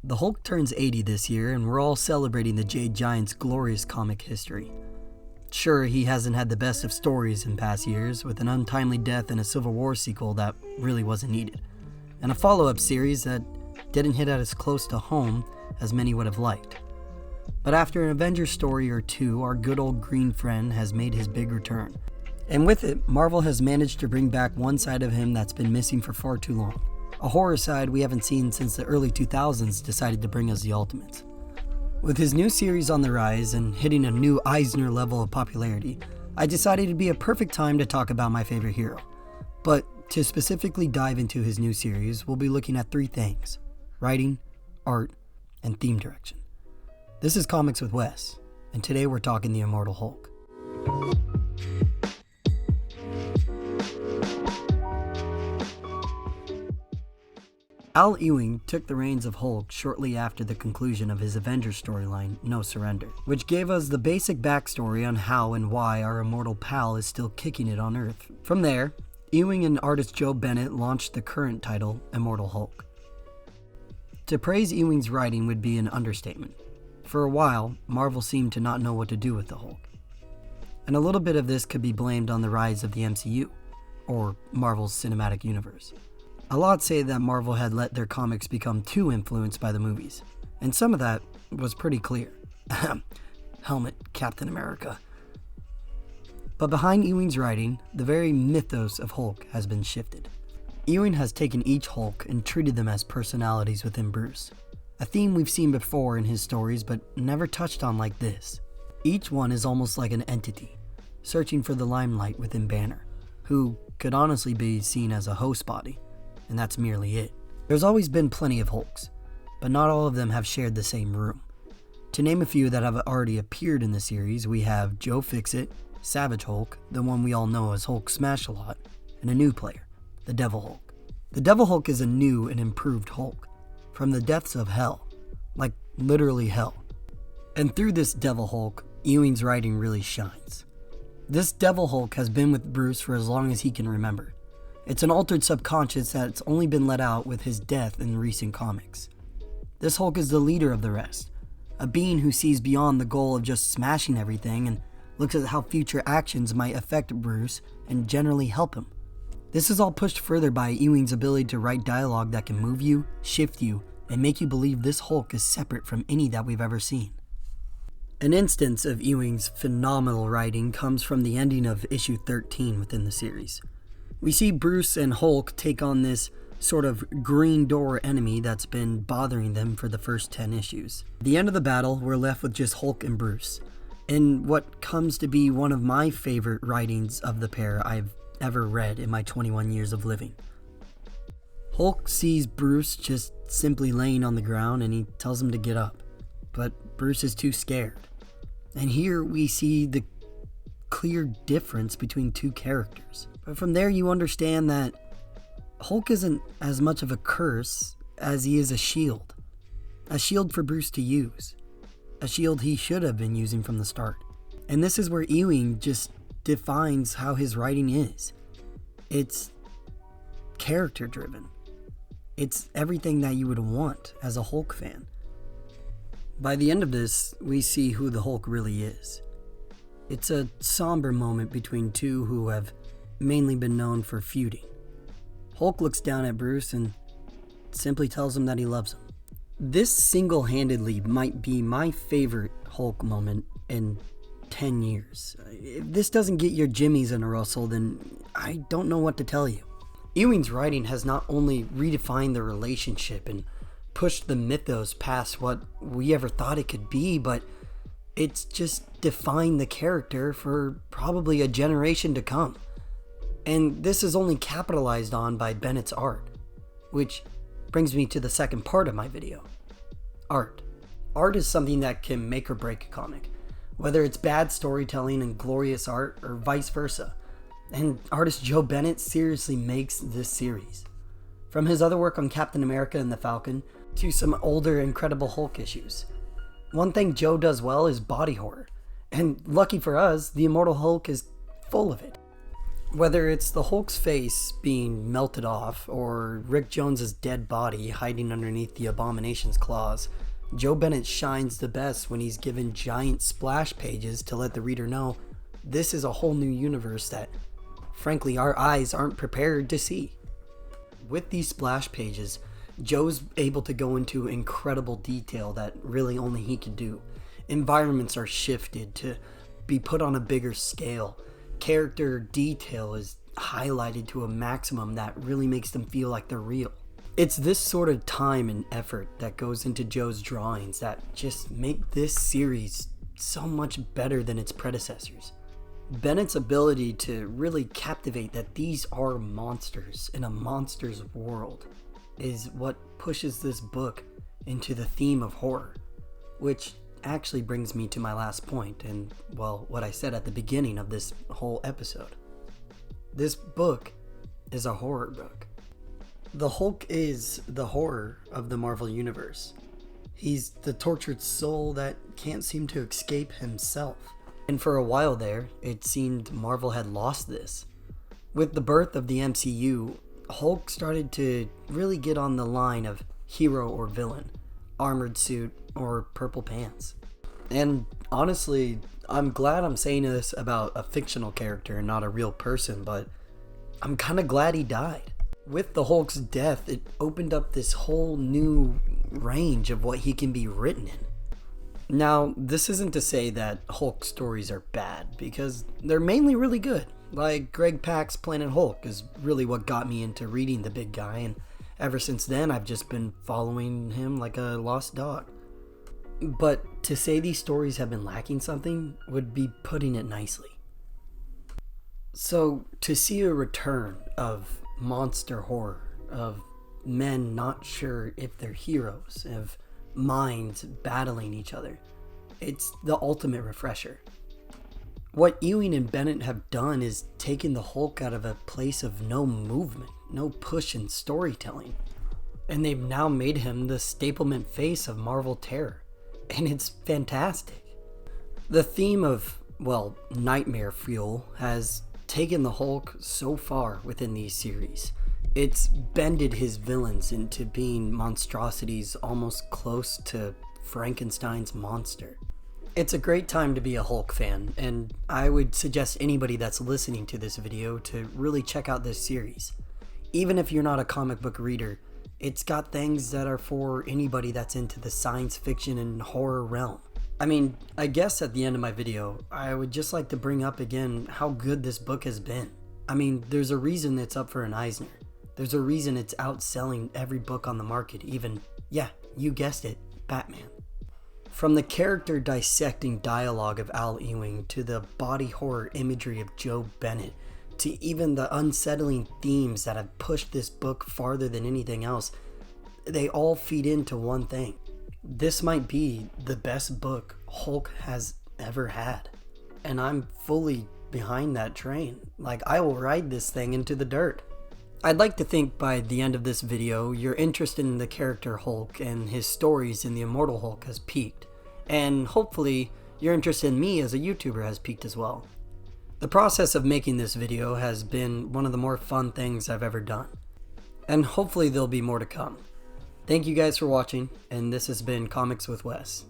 The Hulk turns 80 this year, and we're all celebrating the Jade Giant's glorious comic history. Sure, he hasn't had the best of stories in past years, with an untimely death and a Civil War sequel that really wasn't needed, and a follow-up series that didn't hit as close to home as many would have liked. But after an Avengers story or two, our good old green friend has made his big return. And with it, Marvel has managed to bring back one side of him that's been missing for far too long. A horror side we haven't seen since the early 2000s decided to bring us the Ultimates. With his new series on the rise and hitting a new Eisner level of popularity, I decided it'd be a perfect time to talk about my favorite hero. But to specifically dive into his new series, we'll be looking at three things: writing, art, and theme direction. This is Comics with Wes, and today we're talking the Immortal Hulk. Al Ewing took the reins of Hulk shortly after the conclusion of his Avengers storyline, No Surrender, which gave us the basic backstory on how and why our immortal pal is still kicking it on Earth. From there, Ewing and artist Joe Bennett launched the current title, Immortal Hulk. To praise Ewing's writing would be an understatement. For a while, Marvel seemed to not know what to do with the Hulk. And a little bit of this could be blamed on the rise of the MCU, or Marvel's Cinematic Universe. A lot say that Marvel had let their comics become too influenced by the movies, and some of that was pretty clear. Helmet, Captain America. But behind Ewing's writing, the very mythos of Hulk has been shifted. Ewing has taken each Hulk and treated them as personalities within Bruce, a theme we've seen before in his stories but never touched on like this. Each one is almost like an entity, searching for the limelight within Banner, who could honestly be seen as a host body. And that's merely it. There's always been plenty of Hulks, but not all of them have shared the same room. To name a few that have already appeared in the series, we have Joe Fixit, Savage Hulk, the one we all know as Hulk Smash-A-Lot, and a new player, the Devil Hulk. The Devil Hulk is a new and improved Hulk, from the depths of hell, like literally hell. And through this Devil Hulk, Ewing's writing really shines. This Devil Hulk has been with Bruce for as long as he can remember. It's an altered subconscious that's only been let out with his death in recent comics. This Hulk is the leader of the rest, a being who sees beyond the goal of just smashing everything and looks at how future actions might affect Bruce and generally help him. This is all pushed further by Ewing's ability to write dialogue that can move you, shift you, and make you believe this Hulk is separate from any that we've ever seen. An instance of Ewing's phenomenal writing comes from the ending of issue 13 within the series. We see Bruce and Hulk take on this sort of green door enemy that's been bothering them for the first 10 issues. At the end of the battle, we're left with just Hulk and Bruce, in what comes to be one of my favorite writings of the pair I've ever read in my 21 years of living. Hulk sees Bruce just simply laying on the ground and he tells him to get up, but Bruce is too scared. And here we see the clear difference between two characters. But from there you understand that Hulk isn't as much of a curse as he is a shield. A shield for Bruce to use. A shield he should have been using from the start. And this is where Ewing just defines how his writing is. It's character driven. It's everything that you would want as a Hulk fan. By the end of this, we see who the Hulk really is. It's a somber moment between two who have mainly been known for feuding. Hulk looks down at Bruce and simply tells him that he loves him. This single-handedly might be my favorite Hulk moment in 10 years. If this doesn't get your jimmies in a rustle, then I don't know what to tell you. Ewing's writing has not only redefined the relationship and pushed the mythos past what we ever thought it could be, but it's just defined the character for probably a generation to come. And this is only capitalized on by Bennett's art, which brings me to the second part of my video. Art. Art is something that can make or break a comic, whether it's bad storytelling and glorious art or vice versa. And artist Joe Bennett seriously makes this series. From his other work on Captain America and the Falcon to some older Incredible Hulk issues. One thing Joe does well is body horror, and lucky for us, the Immortal Hulk is full of it. Whether it's the Hulk's face being melted off or Rick Jones's dead body hiding underneath the Abomination's claws, Joe Bennett shines the best when he's given giant splash pages to let the reader know this is a whole new universe that, frankly, our eyes aren't prepared to see. With these splash pages, Joe's able to go into incredible detail that really only he could do. Environments are shifted to be put on a bigger scale. Character detail is highlighted to a maximum that really makes them feel like they're real. It's this sort of time and effort that goes into Joe's drawings that just make this series so much better than its predecessors. Bennett's ability to really captivate that these are monsters in a monster's world is what pushes this book into the theme of horror, which actually brings me to my last point and, well, what I said at the beginning of this whole episode. This book is a horror book. The Hulk is the horror of the Marvel Universe. He's the tortured soul that can't seem to escape himself. And for a while there, it seemed Marvel had lost this. With the birth of the MCU, Hulk started to really get on the line of hero or villain, armored suit or purple pants. And honestly, I'm glad I'm saying this about a fictional character and not a real person, but I'm kind of glad he died. With the Hulk's death, it opened up this whole new range of what he can be written in. Now, this isn't to say that Hulk stories are bad, because they're mainly really good. Like Greg Pak's Planet Hulk is really what got me into reading the big guy, and ever since then I've just been following him like a lost dog. But to say these stories have been lacking something would be putting it nicely. So to see a return of monster horror, of men not sure if they're heroes, of minds battling each other, it's the ultimate refresher. What Ewing and Bennett have done is taken the Hulk out of a place of no movement, no push in storytelling, and they've now made him the staplement face of Marvel terror, and it's fantastic. The theme of, well, nightmare fuel has taken the Hulk so far within these series. It's bended his villains into being monstrosities almost close to Frankenstein's monster. It's a great time to be a Hulk fan, and I would suggest anybody that's listening to this video to really check out this series. Even if you're not a comic book reader, it's got things that are for anybody that's into the science fiction and horror realm. I mean, I guess at the end of my video, I would just like to bring up again how good this book has been. I mean, there's a reason it's up for an Eisner. There's a reason it's outselling every book on the market, even, yeah, you guessed it, Batman. From the character dissecting dialogue of Al Ewing to the body horror imagery of Joe Bennett to even the unsettling themes that have pushed this book farther than anything else, they all feed into one thing. This might be the best book Hulk has ever had, and I'm fully behind that train. Like, I will ride this thing into the dirt. I'd like to think by the end of this video, your interest in the character Hulk and his stories in the Immortal Hulk has peaked, and hopefully your interest in me as a YouTuber has peaked as well. The process of making this video has been one of the more fun things I've ever done, and hopefully there'll be more to come. Thank you guys for watching, and this has been Comics with Wes.